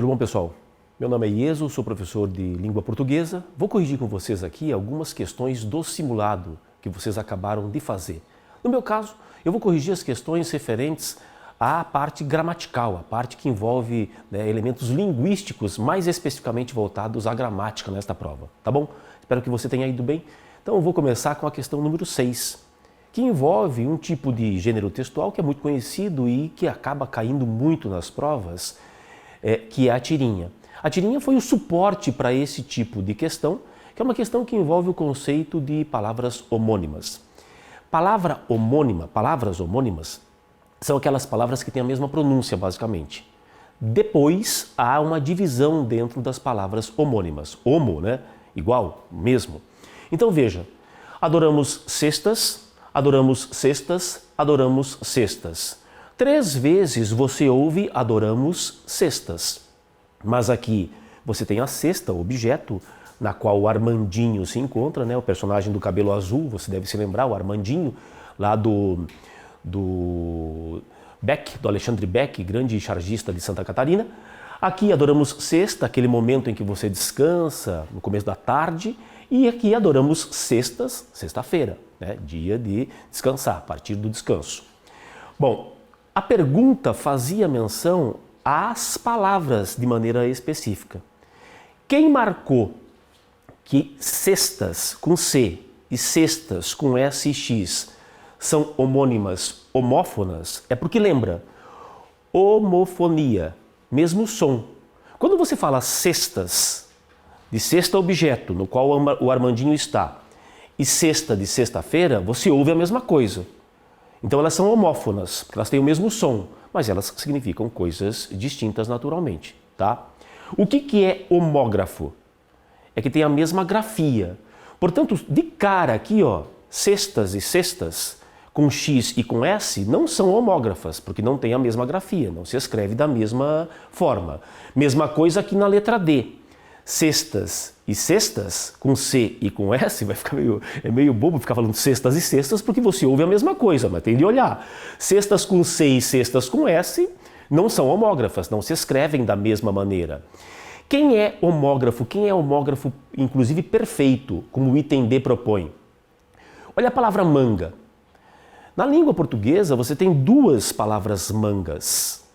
Tudo bom, pessoal? Meu nome é Ieso, sou professor de língua portuguesa. Vou corrigir com vocês aqui algumas questões do simulado que vocês acabaram de fazer. No meu caso, eu vou corrigir as questões referentes à parte gramatical, a parte que envolve elementos linguísticos, mais especificamente voltados à gramática nesta prova, tá bom? Espero que você tenha ido bem. Então eu vou começar com a questão número 6, que envolve um tipo de gênero textual que é muito conhecido e que acaba caindo muito nas provas, que é a tirinha. A tirinha foi o suporte para esse tipo de questão, que é uma questão que envolve o conceito de palavras homônimas. Palavras homônimas, são aquelas palavras que têm a mesma pronúncia, basicamente. Depois, há uma divisão dentro das palavras homônimas. Homo, né? Igual, mesmo. Então, veja, adoramos cestas, adoramos cestas, adoramos cestas. 3 vezes você ouve adoramos cestas. Mas aqui você tem a cesta, o objeto, na qual o Armandinho se encontra, né? O personagem do cabelo azul, você deve se lembrar, o Armandinho, lá do Beck, do Alexandre Beck, grande chargista de Santa Catarina. Aqui adoramos sexta, aquele momento em que você descansa, no começo da tarde. E aqui adoramos sextas, sexta-feira, né? Dia de descansar, a partir do descanso. Bom, a pergunta fazia menção às palavras de maneira específica. Quem marcou que cestas com C e cestas com S e X são homônimas homófonas é porque lembra, homofonia, mesmo som. Quando você fala cestas, de sexta objeto, no qual o Armandinho está, e sexta de sexta-feira, você ouve a mesma coisa. Então elas são homófonas, porque elas têm o mesmo som, mas elas significam coisas distintas naturalmente, tá? O que é homógrafo? É que tem a mesma grafia. Portanto, de cara aqui, ó, cestas e cestas, com X e com S, não são homógrafas, porque não tem a mesma grafia, não se escreve da mesma forma. Mesma coisa aqui na letra D. Cestas e cestas, com C e com S, vai ficar meio bobo ficar falando cestas e cestas, porque você ouve a mesma coisa, mas tem de olhar. Cestas com C e cestas com S não são homógrafas, não se escrevem da mesma maneira. Quem é homógrafo? Quem é homógrafo, inclusive perfeito, como o item D propõe? Olha a palavra manga. Na língua portuguesa você tem 2 palavras mangas.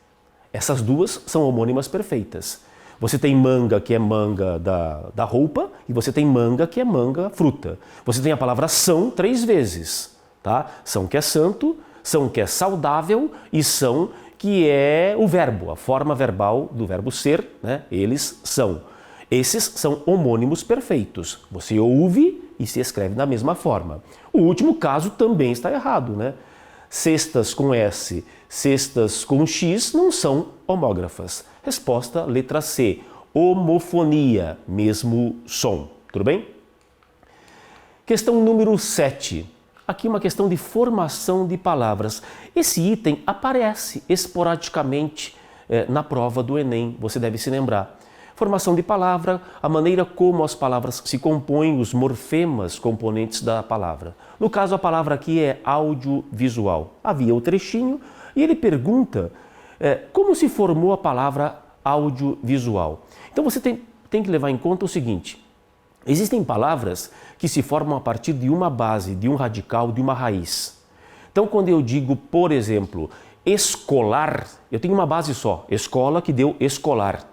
Essas 2 são homônimas perfeitas. Você tem manga, que é manga da roupa, e você tem manga, que é manga fruta. Você tem a palavra são 3 vezes, tá? São, que é santo, são, que é saudável, e são, que é o verbo, a forma verbal do verbo ser, né? Eles são. Esses são homônimos perfeitos. Você ouve e se escreve da mesma forma. O último caso também está errado, né? Cestas com S, cestas com X não são homógrafas. Resposta, letra C. Homofonia, mesmo som. Tudo bem? Questão número 7. Aqui uma questão de formação de palavras. Esse item aparece esporadicamente na prova do Enem, você deve se lembrar. Formação de palavra, a maneira como as palavras se compõem, os morfemas componentes da palavra. No caso, a palavra aqui é audiovisual. Havia o trechinho e ele pergunta como se formou a palavra audiovisual. Então você tem que levar em conta o seguinte: existem palavras que se formam a partir de uma base, de um radical, de uma raiz. Então quando eu digo, por exemplo, escolar, eu tenho uma base só, escola, que deu escolar.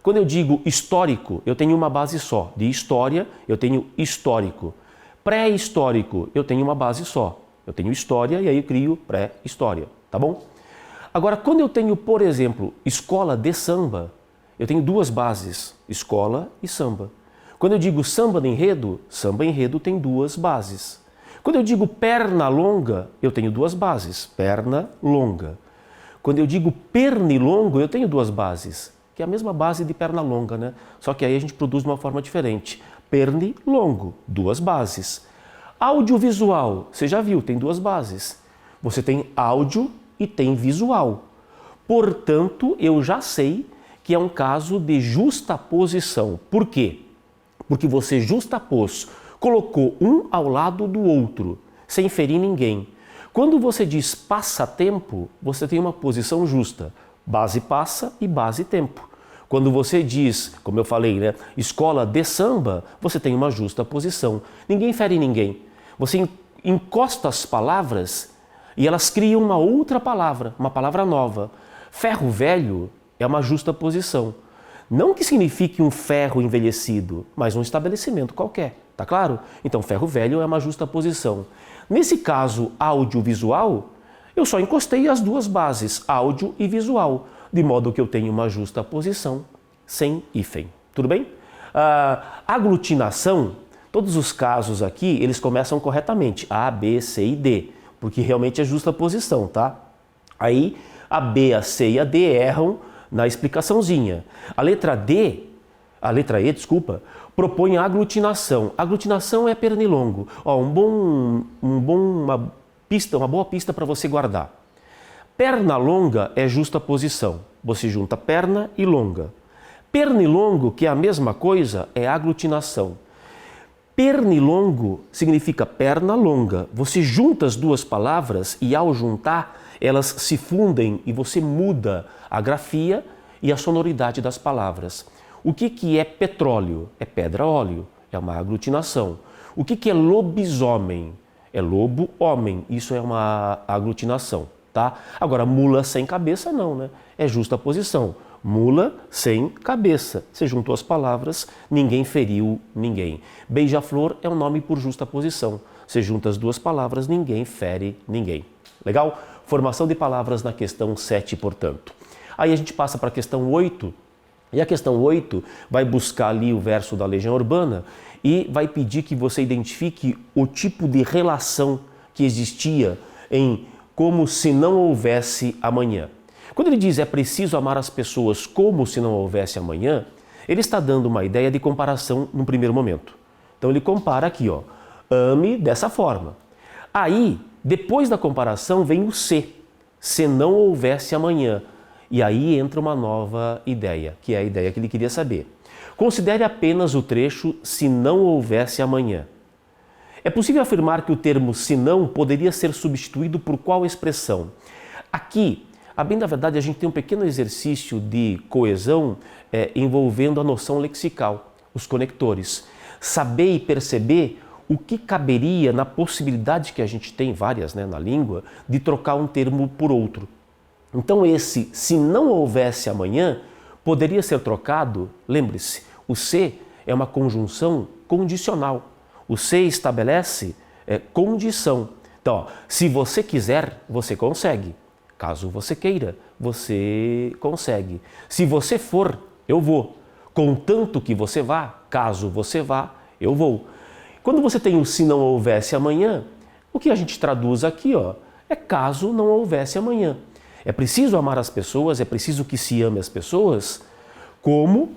Quando eu digo histórico, eu tenho uma base só. De história, eu tenho histórico. Pré-histórico, eu tenho uma base só. Eu tenho história e aí eu crio pré-história, tá bom? Agora, quando eu tenho, por exemplo, escola de samba, eu tenho 2 bases, escola e samba. Quando eu digo samba enredo tem 2 bases. Quando eu digo perna longa, eu tenho 2 bases, perna longa. Quando eu digo pernilongo, eu tenho 2 bases, que é a mesma base de perna longa, né? Só que aí a gente produz de uma forma diferente. Pernilongo, 2 bases. Audiovisual, você já viu, tem 2 bases. Você tem áudio e tem visual. Portanto, eu já sei que é um caso de justaposição. Por quê? Porque você justapôs, colocou um ao lado do outro, sem ferir ninguém. Quando você diz passatempo, você tem uma posição justa. Base passa e base tempo. Quando você diz, como eu falei, né, escola de samba, você tem uma justa posição. Ninguém fere ninguém. Você encosta as palavras e elas criam uma outra palavra, uma palavra nova. Ferro velho é uma justa posição. Não que signifique um ferro envelhecido, mas um estabelecimento qualquer, tá claro? Então, ferro velho é uma justa posição. Nesse caso audiovisual, eu só encostei as duas bases, áudio e visual, de modo que eu tenho uma justa posição, sem hífen. Tudo bem? Aglutinação, todos os casos aqui, eles começam corretamente, A, B, C e D, porque realmente é justa posição, tá? Aí, a B, a C e a D erram na explicaçãozinha. A letra E, propõe a aglutinação. Aglutinação é pernilongo. Ó, uma boa pista para você guardar. Perna longa é justa posição. Você junta perna e longa. Pernilongo, que é a mesma coisa, é aglutinação. Pernilongo significa perna longa. Você junta as duas palavras e ao juntar, elas se fundem e você muda a grafia e a sonoridade das palavras. O que é petróleo? É pedra-óleo, é uma aglutinação. O que é lobisomem? É lobo-homem, isso é uma aglutinação, tá? Agora, mula sem cabeça não, né? É justa posição. Mula sem cabeça. Você juntou as palavras, ninguém feriu ninguém. Beija-flor é um nome por justa posição. Você junta as duas palavras, ninguém fere ninguém. Legal? Formação de palavras na questão 7, portanto. Aí a gente passa para a questão 8, e a questão 8 vai buscar ali o verso da Legião Urbana e vai pedir que você identifique o tipo de relação que existia em como se não houvesse amanhã. Quando ele diz é preciso amar as pessoas como se não houvesse amanhã, ele está dando uma ideia de comparação num primeiro momento. Então ele compara aqui, ó, ame dessa forma. Aí, depois da comparação vem o se não houvesse amanhã. E aí entra uma nova ideia, que é a ideia que ele queria saber. Considere apenas o trecho se não houvesse amanhã. É possível afirmar que o termo se não poderia ser substituído por qual expressão? Aqui, a bem da verdade, a gente tem um pequeno exercício de coesão envolvendo a noção lexical, os conectores. Saber e perceber o que caberia na possibilidade que a gente tem, várias, né, na língua, de trocar um termo por outro. Então esse, se não houvesse amanhã, poderia ser trocado, lembre-se, o se é uma conjunção condicional. O se estabelece condição. Então, ó, se você quiser, você consegue. Caso você queira, você consegue. Se você for, eu vou. Contanto que você vá, caso você vá, eu vou. Quando você tem o se não houvesse amanhã, o que a gente traduz aqui, ó, é caso não houvesse amanhã. É preciso amar as pessoas, é preciso que se ame as pessoas, como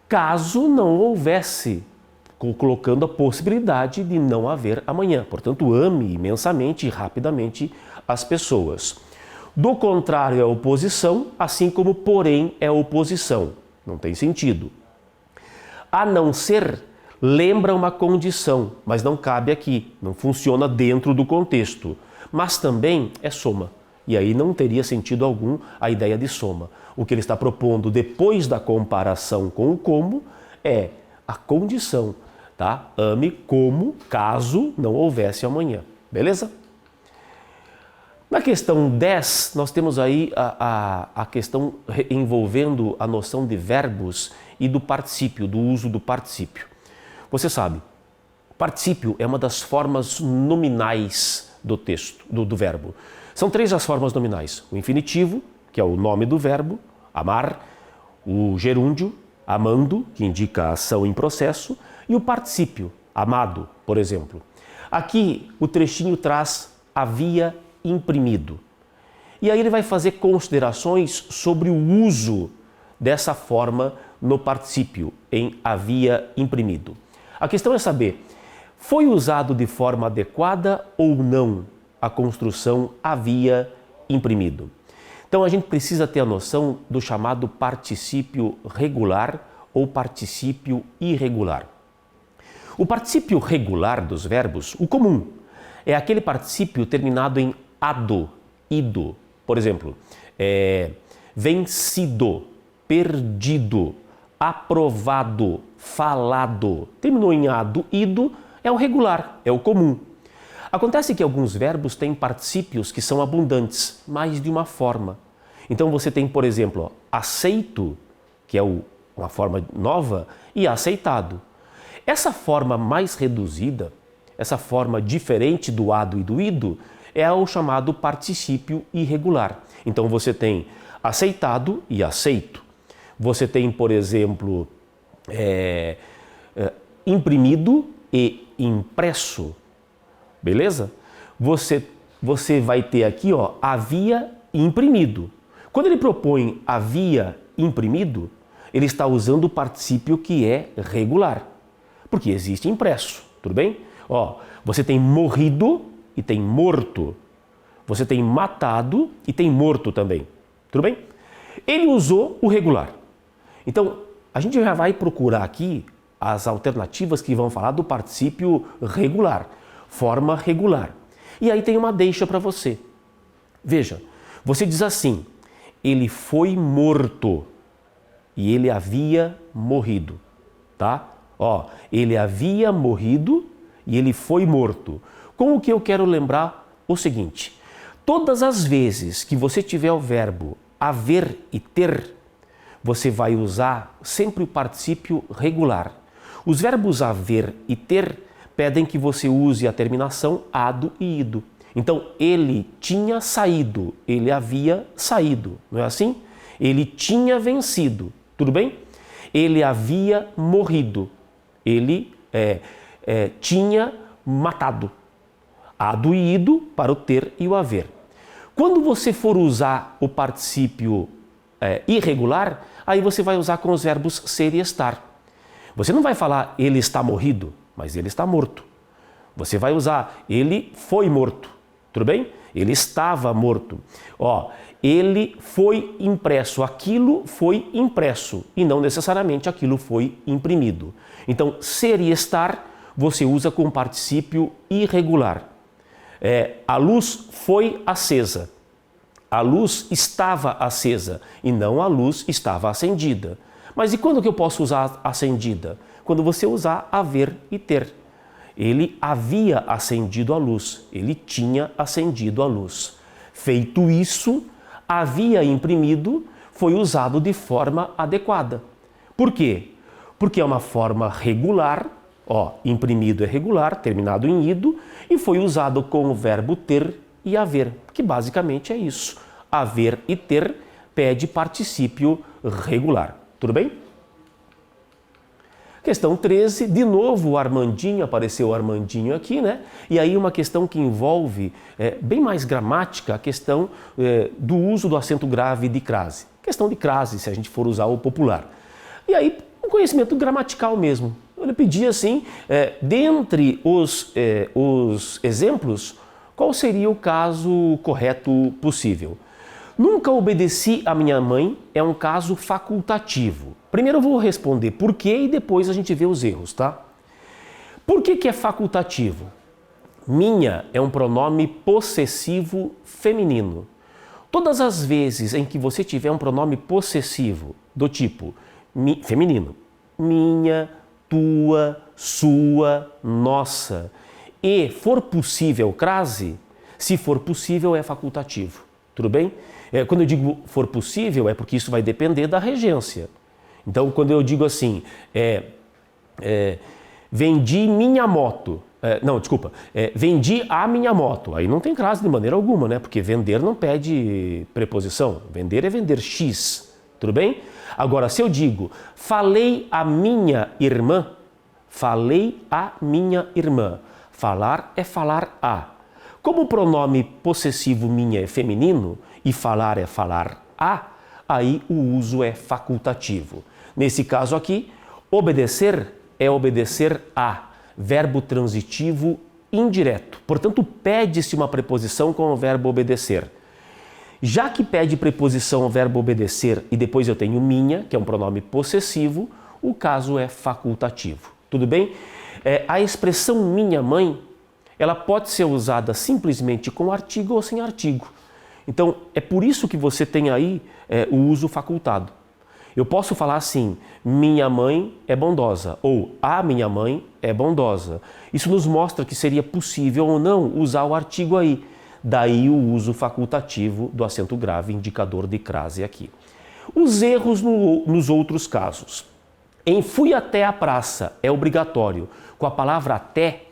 caso não houvesse, colocando a possibilidade de não haver amanhã. Portanto, ame imensamente e rapidamente as pessoas. Do contrário é oposição, assim como porém é oposição. Não tem sentido. A não ser lembra uma condição, mas não cabe aqui, não funciona dentro do contexto. Mas também é soma. E aí não teria sentido algum a ideia de soma. O que ele está propondo depois da comparação com o como é a condição, tá? Ame como caso não houvesse amanhã. Beleza? Na questão 10, nós temos aí a questão envolvendo a noção de verbos e do particípio, do uso do particípio. Você sabe, particípio é uma das formas nominais do texto, do verbo. São 3 as formas nominais. O infinitivo, que é o nome do verbo, amar, o gerúndio, amando, que indica a ação em processo, e o particípio, amado, por exemplo. Aqui o trechinho traz havia imprimido. E aí ele vai fazer considerações sobre o uso dessa forma no particípio, em havia imprimido. A questão é saber, foi usado de forma adequada ou não a construção havia imprimido? Então a gente precisa ter a noção do chamado particípio regular ou particípio irregular. O particípio regular dos verbos, o comum, é aquele particípio terminado em ado, ido. Por exemplo, vencido, perdido, aprovado, falado. Terminou em ado, ido, é o regular, é o comum. Acontece que alguns verbos têm particípios que são abundantes, mais de uma forma. Então você tem, por exemplo, aceito, que é uma forma nova, e aceitado. Essa forma mais reduzida, essa forma diferente do ado e do ido, é o chamado particípio irregular. Então você tem aceitado e aceito. Você tem, por exemplo, imprimido e impresso. Beleza? Você vai ter aqui, ó, havia imprimido. Quando ele propõe havia imprimido, ele está usando o particípio que é regular, porque existe impresso, tudo bem? Ó, você tem morrido e tem morto. Você tem matado e tem morto também, tudo bem? Ele usou o regular. Então, a gente já vai procurar aqui as alternativas que vão falar do particípio regular, forma regular. E aí tem uma deixa para você. Veja, você diz assim, ele foi morto e ele havia morrido, tá? Ó, ele havia morrido e ele foi morto. Com o que eu quero lembrar o seguinte, todas as vezes que você tiver o verbo haver e ter, você vai usar sempre o particípio regular. Os verbos haver e ter pedem que você use a terminação ado e ido. Então, ele tinha saído, ele havia saído, não é assim? Ele tinha vencido, tudo bem? Ele havia morrido, ele tinha matado. Ado e ido para o ter e o haver. Quando você for usar o particípio irregular, aí você vai usar com os verbos ser e estar. Você não vai falar ele está morrido, mas ele está morto. Você vai usar ele foi morto, tudo bem? Ele estava morto. Ó, ele foi impresso, aquilo foi impresso e não necessariamente aquilo foi imprimido. Então, ser e estar você usa com o particípio irregular. A luz foi acesa. A luz estava acesa e não a luz estava acendida. Mas e quando que eu posso usar acendida? Quando você usar haver e ter. Ele havia acendido a luz, ele tinha acendido a luz. Feito isso, havia imprimido foi usado de forma adequada. Por quê? Porque é uma forma regular, ó, imprimido é regular, terminado em ido, e foi usado com o verbo ter e haver, que basicamente é isso. Haver e ter pede particípio regular. Tudo bem? Questão 13, de novo o Armandinho, apareceu o Armandinho aqui, né? E aí uma questão que envolve bem mais gramática, a questão do uso do acento grave de crase. Questão de crase, se a gente for usar o popular. E aí, um conhecimento gramatical mesmo. Ele pedia assim, dentre os exemplos, qual seria o caso correto possível? Nunca obedeci a minha mãe é um caso facultativo. Primeiro eu vou responder por quê e depois a gente vê os erros, tá? Por que é facultativo? Minha é um pronome possessivo feminino. Todas as vezes em que você tiver um pronome possessivo do tipo feminino, minha, tua, sua, nossa, e for possível crase, se for possível é facultativo. Tudo bem? Quando eu digo for possível, é porque isso vai depender da regência. Então, quando eu digo assim, vendi minha moto, vendi a minha moto, aí não tem crase de maneira alguma, né? Porque vender não pede preposição, vender é vender X, tudo bem? Agora, se eu digo, falei a minha irmã, falar é falar a. Como o pronome possessivo minha é feminino e falar é falar a, aí o uso é facultativo. Nesse caso aqui, obedecer é obedecer a, verbo transitivo indireto. Portanto, pede-se uma preposição com o verbo obedecer. Já que pede preposição ao verbo obedecer e depois eu tenho minha, que é um pronome possessivo, o caso é facultativo. Tudo bem? A expressão minha mãe, ela pode ser usada simplesmente com artigo ou sem artigo. Então, é por isso que você tem aí o uso facultado. Eu posso falar assim, minha mãe é bondosa, ou a minha mãe é bondosa. Isso nos mostra que seria possível ou não usar o artigo aí. Daí o uso facultativo do acento grave, indicador de crase aqui. Os erros nos outros casos. Em fui até a praça é obrigatório. Com a palavra até,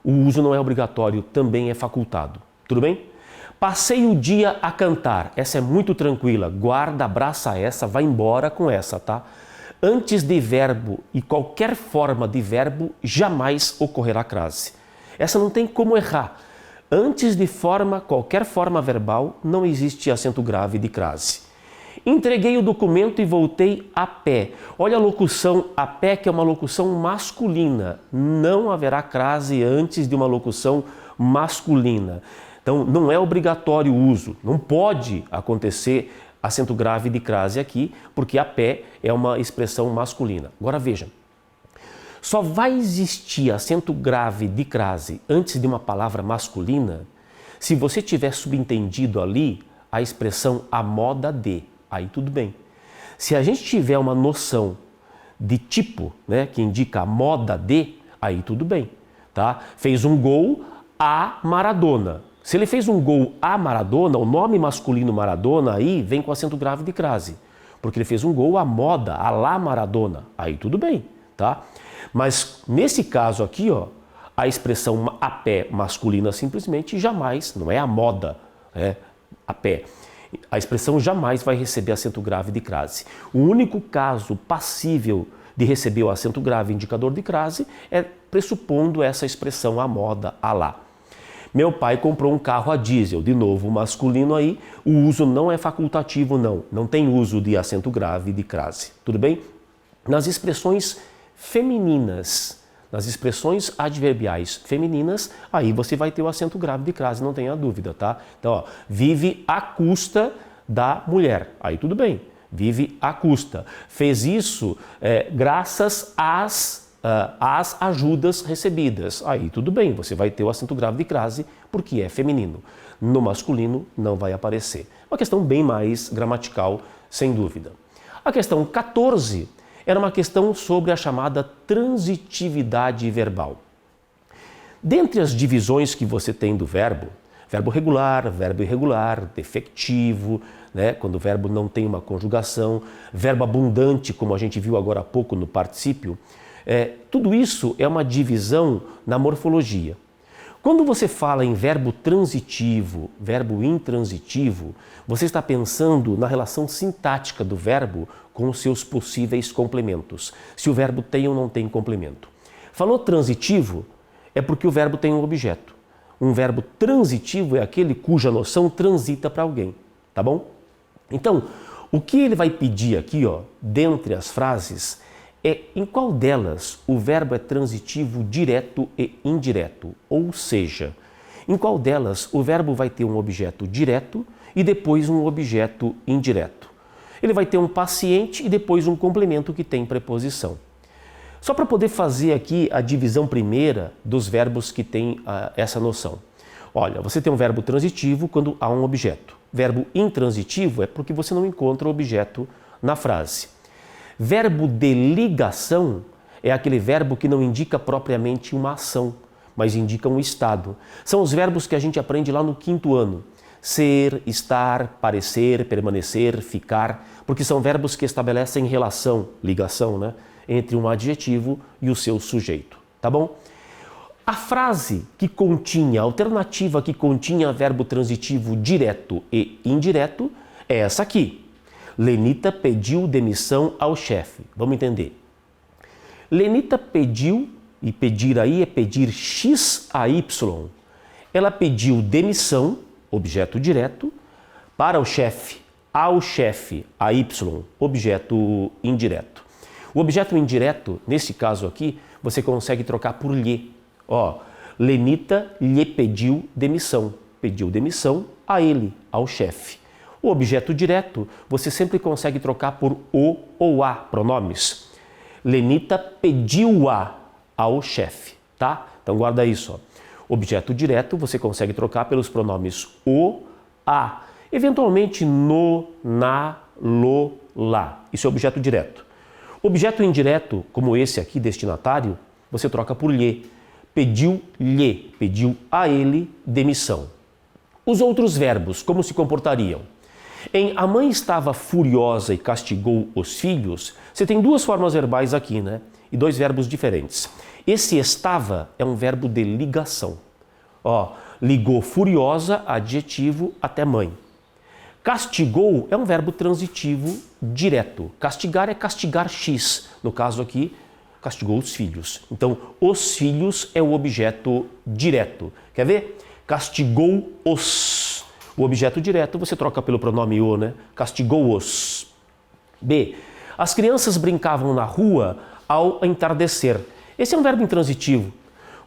o uso não é obrigatório, também é facultado. Tudo bem? Passei o dia a cantar. Essa é muito tranquila. Guarda, abraça essa, vai embora com essa, tá? Antes de verbo e qualquer forma de verbo, jamais ocorrerá crase. Essa não tem como errar. Antes de qualquer forma verbal, não existe acento grave de crase. Entreguei o documento e voltei a pé. Olha a locução a pé, que é uma locução masculina. Não haverá crase antes de uma locução masculina. Então, não é obrigatório o uso. Não pode acontecer acento grave de crase aqui, porque a pé é uma expressão masculina. Agora veja, só vai existir acento grave de crase antes de uma palavra masculina se você tiver subentendido ali a expressão a moda de. Aí tudo bem. Se a gente tiver uma noção de tipo, né, que indica a moda de, aí tudo bem. Tá? Fez um gol a Maradona. Se ele fez um gol a Maradona, o nome masculino Maradona aí vem com acento grave de crase. Porque ele fez um gol à moda, a lá Maradona. Aí tudo bem, tá? Mas nesse caso aqui, ó, a expressão a pé masculina simplesmente jamais, não é a moda, é a pé. A expressão jamais vai receber acento grave de crase. O único caso passível de receber o acento grave indicador de crase é pressupondo essa expressão a moda, a lá. Meu pai comprou um carro a diesel, de novo masculino aí, o uso não é facultativo não tem uso de acento grave de crase, tudo bem? Nas expressões femininas, nas expressões adverbiais femininas, aí você vai ter o acento grave de crase, não tenha dúvida, tá? Então, ó, vive à custa da mulher, aí tudo bem, vive à custa. Fez isso graças às ajudas recebidas. Aí tudo bem, você vai ter o acento grave de crase porque é feminino. No masculino não vai aparecer. Uma questão bem mais gramatical, sem dúvida. A questão 14 era uma questão sobre a chamada transitividade verbal. Dentre as divisões que você tem do verbo regular, verbo irregular, defectivo, né, quando o verbo não tem uma conjugação, verbo abundante, como a gente viu agora há pouco no particípio, tudo isso é uma divisão na morfologia. Quando você fala em verbo transitivo, verbo intransitivo, você está pensando na relação sintática do verbo com os seus possíveis complementos, se o verbo tem ou não tem complemento. Falou transitivo, é porque o verbo tem um objeto. Um verbo transitivo é aquele cuja noção transita para alguém, tá bom? Então, o que ele vai pedir aqui, ó, dentre as frases, é em qual delas o verbo é transitivo direto e indireto, ou seja, em qual delas o verbo vai ter um objeto direto e depois um objeto indireto. Ele vai ter um paciente e depois um complemento que tem preposição. Só para poder fazer aqui a divisão primeira dos verbos que tem essa noção. Olha, você tem um verbo transitivo quando há um objeto. Verbo intransitivo é porque você não encontra o objeto na frase. Verbo de ligação é aquele verbo que não indica propriamente uma ação, mas indica um estado. São os verbos que a gente aprende lá no 5º ano. Ser, estar, parecer, permanecer, ficar, porque são verbos que estabelecem relação, ligação, né, entre um adjetivo e o seu sujeito, tá bom? A frase que continha, a alternativa que continha verbo transitivo direto e indireto é essa aqui. Lenita pediu demissão ao chefe. Vamos entender. Lenita pediu, e pedir aí é pedir X a Y. Ela pediu demissão, objeto direto, para o chefe, ao chefe, a Y, objeto indireto. O objeto indireto, nesse caso aqui, você consegue trocar por lhe. Ó, Lenita lhe pediu demissão a ele, ao chefe. O objeto direto, você sempre consegue trocar por o ou a pronomes. Lenita pediu-a ao chefe, tá? Então guarda isso, ó. Objeto direto, você consegue trocar pelos pronomes o, a. Eventualmente no, na, lá. Isso é objeto direto. Objeto indireto, como esse aqui, destinatário, você troca por lhe. Pediu-lhe, pediu a ele demissão. Os outros verbos, como se comportariam? Em a mãe estava furiosa e castigou os filhos, você tem duas formas verbais aqui, né? E dois verbos diferentes. Esse estava é um verbo de ligação. Ó, ligou furiosa, adjetivo, até mãe. Castigou é um verbo transitivo direto. Castigar é castigar X. No caso aqui, castigou os filhos. Então, os filhos é o objeto direto. Quer ver? Castigou-os. O objeto direto você troca pelo pronome o, né? Castigou-os. B. As crianças brincavam na rua ao entardecer. Esse é um verbo intransitivo,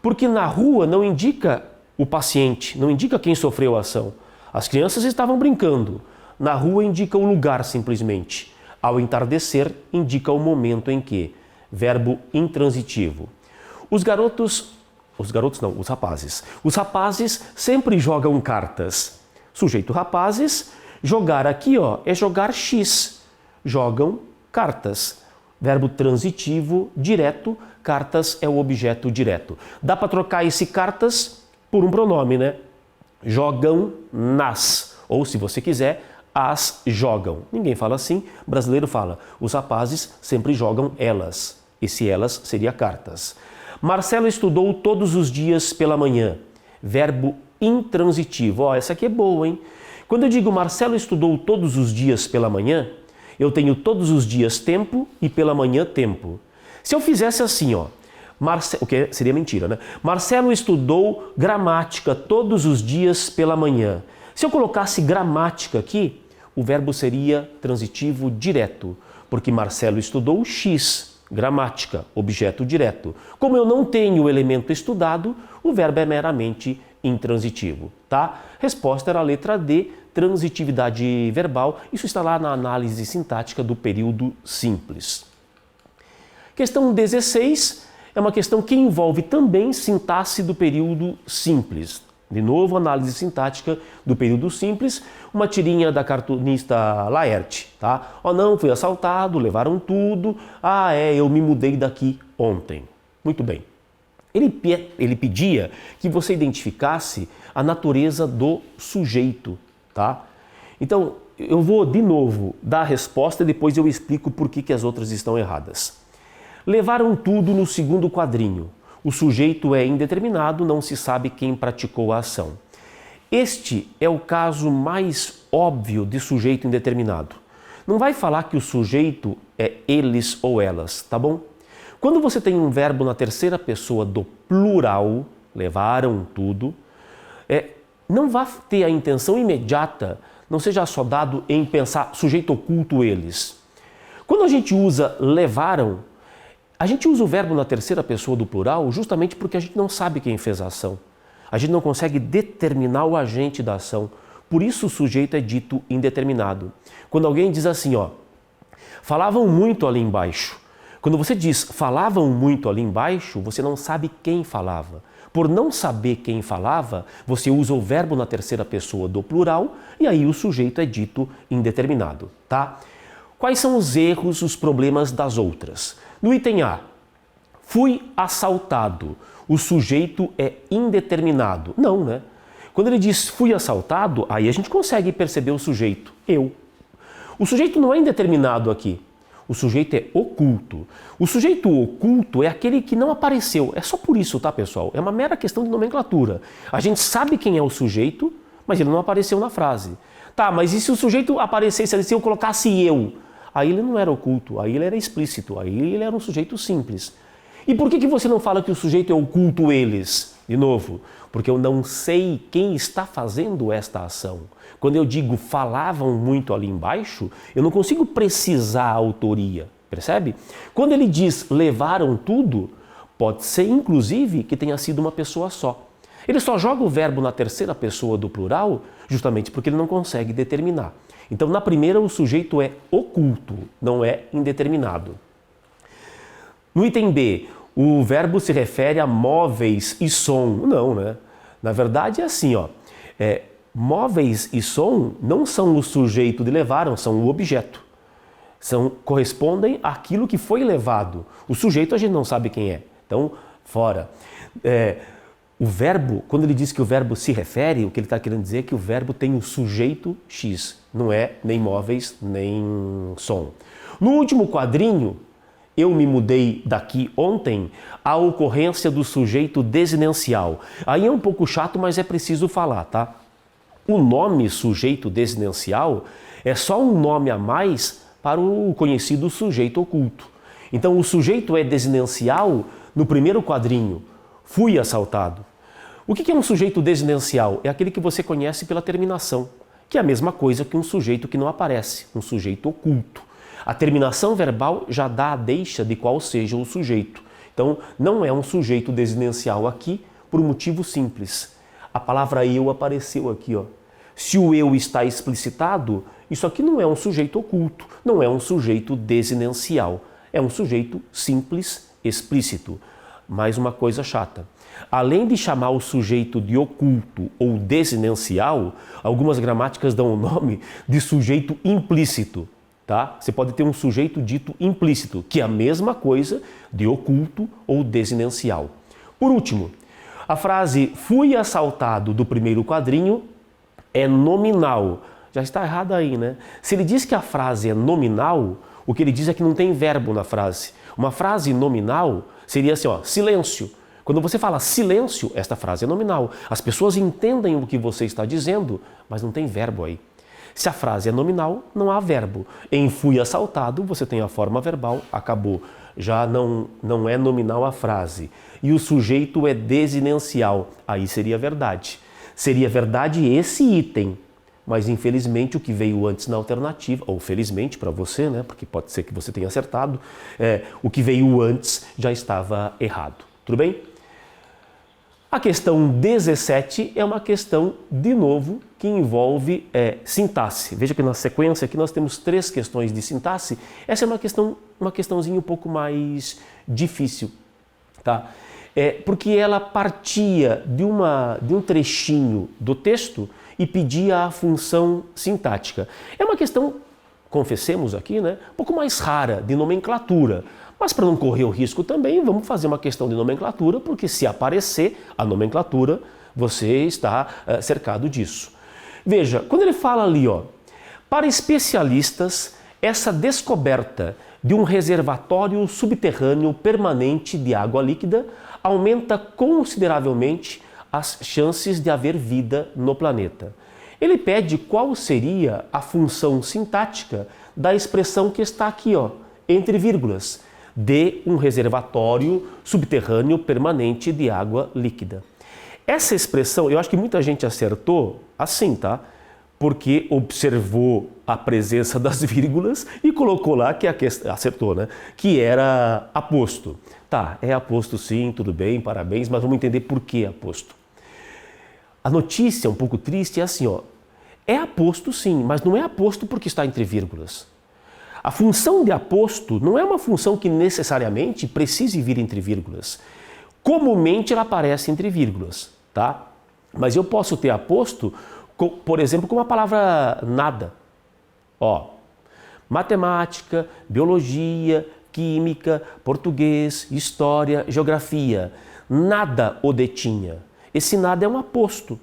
porque na rua não indica o paciente, não indica quem sofreu a ação. As crianças estavam brincando. Na rua indica o lugar simplesmente. Ao entardecer indica o momento em que. Verbo intransitivo. Os rapazes. Os rapazes sempre jogam cartas. Sujeito rapazes, jogar aqui ó, é jogar X. Jogam cartas. Verbo transitivo direto, cartas é o objeto direto. Dá para trocar esse cartas por um pronome, né? Jogam nas. Ou se você quiser, as jogam. Ninguém fala assim, brasileiro fala. Os rapazes sempre jogam elas. Esse elas seria cartas. Marcelo estudou todos os dias pela manhã. Verbo intransitivo. Ó, essa aqui é boa, hein? Quando eu digo Marcelo estudou todos os dias pela manhã, eu tenho todos os dias tempo e pela manhã tempo. Se eu fizesse assim, ó, o que seria mentira, né? Marcelo estudou gramática todos os dias pela manhã. Se eu colocasse gramática aqui, o verbo seria transitivo direto, porque Marcelo estudou X, gramática, objeto direto. Como eu não tenho o elemento estudado, o verbo é meramente intransitivo, tá? Resposta era a letra D, transitividade verbal. Isso está lá na análise sintática do período simples. Questão 16 é uma questão que envolve também sintaxe do período simples. De novo, análise sintática do período simples, uma tirinha da cartunista Laerte, tá? Ó, não, fui assaltado, levaram tudo, eu me mudei daqui ontem. Muito bem. Ele pedia que você identificasse a natureza do sujeito, tá? Então, eu vou de novo dar a resposta e depois eu explico por que as outras estão erradas. Levaram tudo no segundo quadrinho. O sujeito é indeterminado, não se sabe quem praticou a ação. Este é o caso mais óbvio de sujeito indeterminado. Não vai falar que o sujeito é eles ou elas, tá bom? Quando você tem um verbo na terceira pessoa do plural, levaram tudo, não vá ter a intenção imediata, não seja só dado em pensar sujeito oculto eles. Quando a gente usa levaram, a gente usa o verbo na terceira pessoa do plural justamente porque a gente não sabe quem fez a ação. A gente não consegue determinar o agente da ação. Por isso o sujeito é dito indeterminado. Quando alguém diz assim, ó, falavam muito ali embaixo. Quando você diz falavam muito ali embaixo, você não sabe quem falava. Por não saber quem falava, você usa o verbo na terceira pessoa do plural e aí o sujeito é dito indeterminado, tá? Quais são os erros, os problemas das outras? No item A, fui assaltado. O sujeito é indeterminado. Não, né? Quando ele diz fui assaltado, aí a gente consegue perceber o sujeito, eu. O sujeito não é indeterminado aqui. O sujeito é oculto. O sujeito oculto é aquele que não apareceu. É só por isso, tá, pessoal? É uma mera questão de nomenclatura. A gente sabe quem é o sujeito, mas ele não apareceu na frase. Tá, mas e se o sujeito aparecesse, se eu colocasse eu? Aí ele não era oculto, aí ele era explícito, aí ele era um sujeito simples. E por que você não fala que o sujeito é oculto eles? De novo, porque eu não sei quem está fazendo esta ação. Quando eu digo falavam muito ali embaixo, eu não consigo precisar a autoria, percebe? Quando ele diz levaram tudo, pode ser inclusive que tenha sido uma pessoa só. Ele só joga o verbo na terceira pessoa do plural justamente porque ele não consegue determinar. Então, na primeira, o sujeito é oculto, não é indeterminado. No item B, o verbo se refere a móveis e som. Não, né? Na verdade é assim, ó. móveis e som não são o sujeito de levaram, são o objeto. Correspondem àquilo que foi levado. O sujeito a gente não sabe quem é. Então, fora. O verbo, quando ele diz que o verbo se refere, o que ele está querendo dizer é que o verbo tem o sujeito X. Não é nem móveis, nem som. No último quadrinho, eu me mudei daqui ontem, a ocorrência do sujeito desinêncial. Aí é um pouco chato, mas é preciso falar, tá? O nome sujeito desinêncial é só um nome a mais para o conhecido sujeito oculto. Então o sujeito é desinêncial no primeiro quadrinho, fui assaltado. O que é um sujeito desinêncial? É aquele que você conhece pela terminação, que é a mesma coisa que um sujeito que não aparece, um sujeito oculto. A terminação verbal já dá a deixa de qual seja o sujeito. Então não é um sujeito desinêncial aqui por um motivo simples. A palavra eu apareceu aqui, ó. Se o eu está explicitado, isso aqui não é um sujeito oculto, não é um sujeito desinêncial. É um sujeito simples, explícito. Mais uma coisa chata. Além de chamar o sujeito de oculto ou desinêncial, algumas gramáticas dão o nome de sujeito implícito. Tá? Você pode ter um sujeito dito implícito, que é a mesma coisa de oculto ou desinêncial. Por último, a frase fui assaltado do primeiro quadrinho é nominal. Já está errado aí, né? Se ele diz que a frase é nominal, o que ele diz é que não tem verbo na frase. Uma frase nominal seria assim, ó, silêncio. Quando você fala silêncio, esta frase é nominal. As pessoas entendem o que você está dizendo, mas não tem verbo aí. Se a frase é nominal, não há verbo. Em fui assaltado, você tem a forma verbal, acabou. Já não é nominal a frase. E o sujeito é desinêncial. Aí seria verdade. Seria verdade esse item. Mas infelizmente o que veio antes na alternativa, ou felizmente para você, né? Porque pode ser que você tenha acertado, o que veio antes já estava errado. Tudo bem? A questão 17 é uma questão, de novo, que envolve sintaxe. Veja que na sequência aqui nós temos 3 questões de sintaxe. Essa é uma questãozinha um pouco mais difícil, tá? Porque ela partia de um trechinho do texto e pedia a função sintática. É uma questão, confessemos aqui, né, um pouco mais rara, de nomenclatura. Mas para não correr o risco também, vamos fazer uma questão de nomenclatura, porque se aparecer a nomenclatura, você está cercado disso. Veja, quando ele fala ali, ó, para especialistas, essa descoberta de um reservatório subterrâneo permanente de água líquida aumenta consideravelmente as chances de haver vida no planeta. Ele pede qual seria a função sintática da expressão que está aqui, ó, entre vírgulas, de um reservatório subterrâneo permanente de água líquida. Essa expressão, eu acho que muita gente acertou assim, tá? Porque observou a presença das vírgulas e colocou lá que acertou, né? Que era aposto. Tá, é aposto sim, tudo bem, parabéns, mas vamos entender por que aposto. A notícia, um pouco triste, é assim, ó. É aposto sim, mas não é aposto porque está entre vírgulas. A função de aposto não é uma função que necessariamente precise vir entre vírgulas. Comumente ela aparece entre vírgulas, tá? Mas eu posso ter aposto, por exemplo, com a palavra nada. Ó, matemática, biologia, química, português, história, geografia. Nada o detinha. Esse nada é um aposto,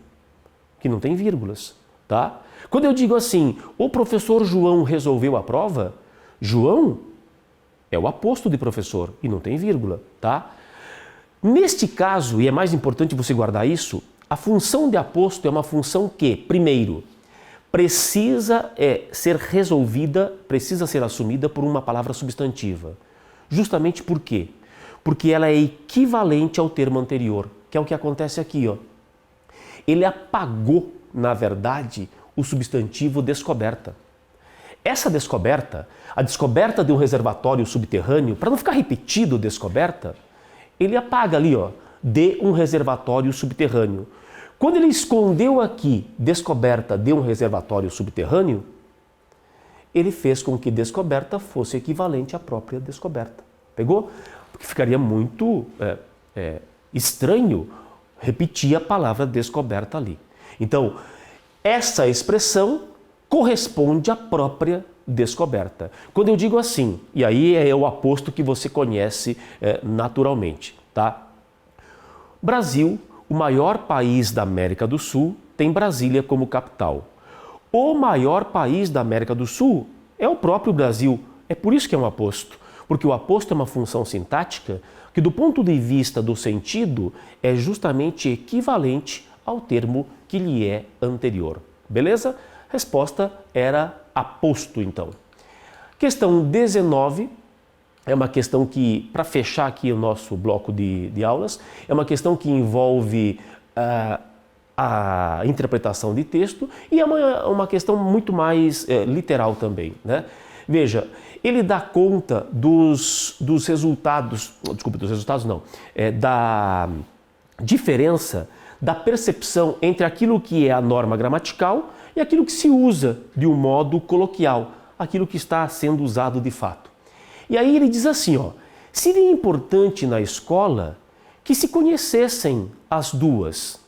que não tem vírgulas, tá? Quando eu digo assim, o professor João resolveu a prova, João é o aposto de professor e não tem vírgula, tá? Neste caso, e é mais importante você guardar isso, a função de aposto é uma função que, primeiro, precisa ser resolvida, precisa ser assumida por uma palavra substantiva. Justamente por quê? Porque ela é equivalente ao termo anterior, que é o que acontece aqui, ó. Ele apagou, na verdade, o substantivo descoberta. Essa descoberta, a descoberta de um reservatório subterrâneo, para não ficar repetido descoberta, ele apaga ali, ó, de um reservatório subterrâneo. Quando ele escondeu aqui descoberta de um reservatório subterrâneo, ele fez com que descoberta fosse equivalente à própria descoberta. Pegou? Porque ficaria muito estranho repetir a palavra descoberta ali. Então, essa expressão corresponde à própria descoberta. Quando eu digo assim, e aí é o aposto que você conhece naturalmente, tá? Brasil, o maior país da América do Sul, tem Brasília como capital. O maior país da América do Sul é o próprio Brasil. É por isso que é um aposto, porque o aposto é uma função sintática que, do ponto de vista do sentido, é justamente equivalente ao termo que lhe é anterior. Beleza? Resposta era aposto, então. Questão 19 é uma questão que, para fechar aqui o nosso bloco de aulas, é uma questão que envolve a interpretação de texto e é uma questão muito mais literal também, né? Veja, ele dá conta dos resultados, desculpa, dos resultados não, da diferença da percepção entre aquilo que é a norma gramatical e aquilo que se usa de um modo coloquial, aquilo que está sendo usado de fato. E aí ele diz assim, ó, seria importante na escola que se conhecessem as duas,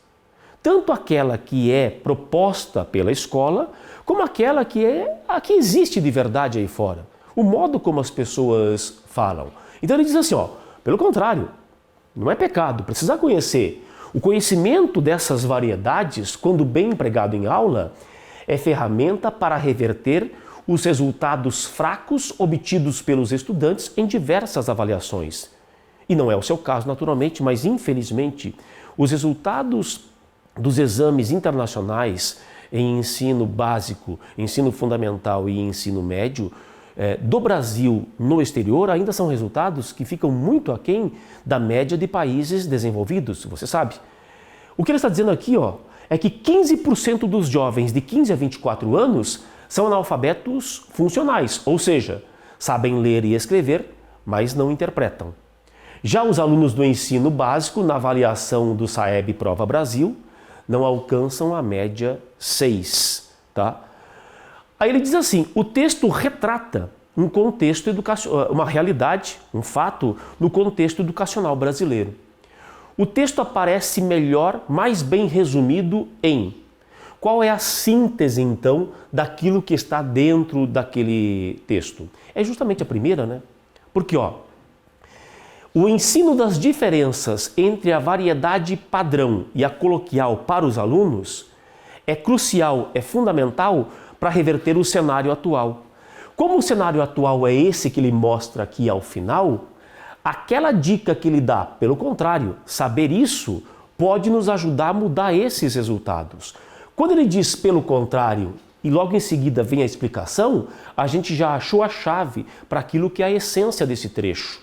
tanto aquela que é proposta pela escola, como aquela que é a que existe de verdade aí fora, o modo como as pessoas falam. Então ele diz assim, ó, pelo contrário, não é pecado, precisa conhecer. O conhecimento dessas variedades, quando bem empregado em aula, é ferramenta para reverter os resultados fracos obtidos pelos estudantes em diversas avaliações. E não é o seu caso, naturalmente, mas infelizmente, os resultados dos exames internacionais em ensino básico, ensino fundamental e ensino médio do Brasil no exterior ainda são resultados que ficam muito aquém da média de países desenvolvidos, você sabe. O que ele está dizendo aqui, ó, é que 15% dos jovens de 15 a 24 anos são analfabetos funcionais, ou seja, sabem ler e escrever, mas não interpretam. Já os alunos do ensino básico, na avaliação do SAEB Prova Brasil, não alcançam a média 6, tá? Aí ele diz assim, o texto retrata um contexto educacional, uma realidade, um fato no contexto educacional brasileiro. O texto aparece melhor, mais bem resumido em... Qual é a síntese, então, daquilo que está dentro daquele texto? É justamente a primeira, né? Porque, ó, o ensino das diferenças entre a variedade padrão e a coloquial para os alunos é crucial, é fundamental para reverter o cenário atual. Como o cenário atual é esse que ele mostra aqui ao final, aquela dica que ele dá, pelo contrário, saber isso pode nos ajudar a mudar esses resultados. Quando ele diz pelo contrário e logo em seguida vem a explicação, a gente já achou a chave para aquilo que é a essência desse trecho.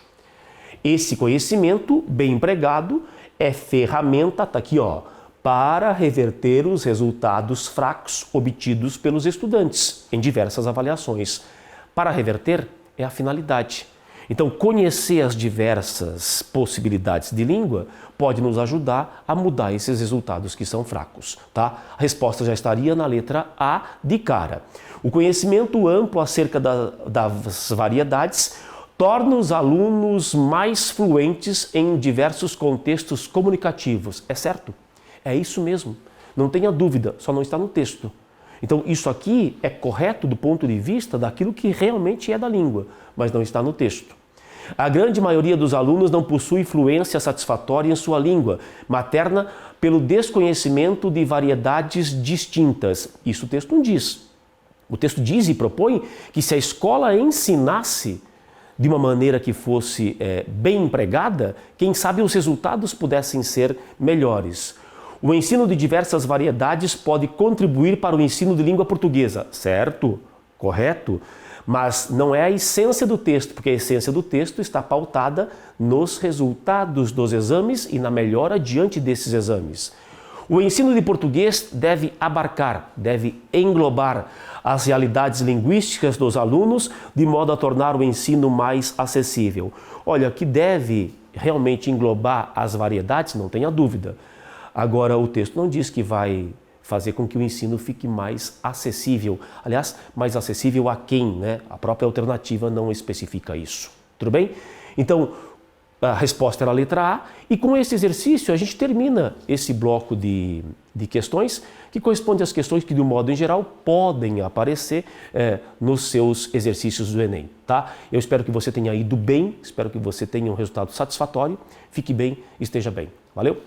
Esse conhecimento, bem empregado, é ferramenta, tá aqui ó, para reverter os resultados fracos obtidos pelos estudantes em diversas avaliações. Para reverter é a finalidade. Então, conhecer as diversas possibilidades de língua pode nos ajudar a mudar esses resultados que são fracos, tá? A resposta já estaria na letra A de cara. O conhecimento amplo acerca das variedades torna os alunos mais fluentes em diversos contextos comunicativos. É certo? É isso mesmo. Não tenha dúvida, só não está no texto. Então, isso aqui é correto do ponto de vista daquilo que realmente é da língua, mas não está no texto. A grande maioria dos alunos não possui fluência satisfatória em sua língua materna pelo desconhecimento de variedades distintas. Isso o texto não diz. O texto diz e propõe que se a escola ensinasse de uma maneira que fosse bem empregada, quem sabe os resultados pudessem ser melhores. O ensino de diversas variedades pode contribuir para o ensino de língua portuguesa, certo? Correto? Mas não é a essência do texto, porque a essência do texto está pautada nos resultados dos exames e na melhora diante desses exames. O ensino de português deve abarcar, deve englobar as realidades linguísticas dos alunos de modo a tornar o ensino mais acessível. Olha, que deve realmente englobar as variedades, não tenha dúvida. Agora, o texto não diz que vai fazer com que o ensino fique mais acessível. Aliás, mais acessível a quem, né? A própria alternativa não especifica isso. Tudo bem? Então, A resposta era a letra A, e com esse exercício a gente termina esse bloco de questões que corresponde às questões que, de um modo em geral, podem aparecer nos seus exercícios do Enem. Tá? Eu espero que você tenha ido bem, espero que você tenha um resultado satisfatório, fique bem, esteja bem. Valeu?